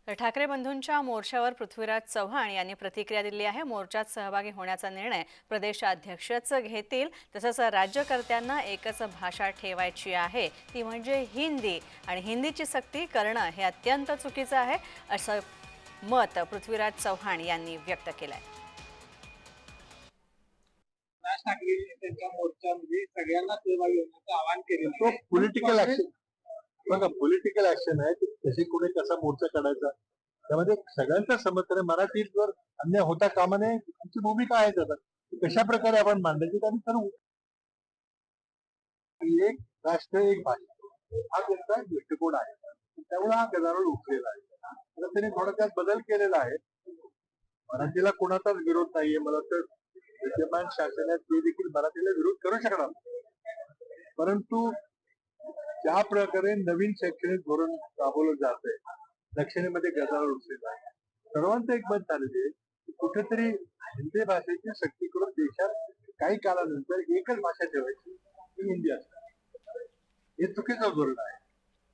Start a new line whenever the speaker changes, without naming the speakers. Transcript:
तर ठाकरे बंधूंच्या मोर्चावर पृथ्वीराज चव्हाण यांनी प्रतिक्रिया दिली आहे। मोर्चात सहभागी होण्याचा निर्णय प्रदेशाध्यक्षच घेतील। तसंच राज्यकर्त्यांना एकच भाषा ठेवायची आहे, ती म्हणजे हिंदी, आणि हिंदीची सक्ती करणं हे अत्यंत चुकीचं आहे, असं मत पृथ्वीराज चव्हाण यांनी व्यक्त केलंय।
राज ठाकरे त्यांच्या मोर्चामध्ये सगळ्यांना सहभागी होण्याचं आवाहन केलेलं
तो
आहे।
पॉलिटिकल ऍक्शन बघा, पॉलिटिकल ऍक्शन आहे, कशी कोणी कसा मोर्चा काढायचा त्यामध्ये सगळ्यांचं समर्थन आहे। मराठीवर अन्याय होता कामा नये, आमची भूमिका आहे त्याचा कशा प्रकारे आपण मांडायची आम्ही ठरवू। एक राष्ट्र एक भाषा हा त्यांचा दृष्टिकोन आहे, त्यामुळे हा गदारोळ उठलेला आहे। आता त्यांनी थोडा त्यात बदल केलेला आहे। मराठीला कोणाचाच विरोध नाहीये, मला वाटतं विद्यमान शासनात ते देखील मराठीला विरोध करू शकणार नाही। परंतु ज्या प्रकारे नवीन शैक्षणिक धोरण राबवलं जात आहे, दक्षिणेमध्ये गदारोळ उठलेला आहे। सर्वांचं एक मत झालेलं आहे की कुठेतरी हिंदी भाषेची सक्ती करून देशात काही काळानंतर एकच भाषा ठेवायची, ती हिंदी असणार। हे चुकीचं धोरण आहे।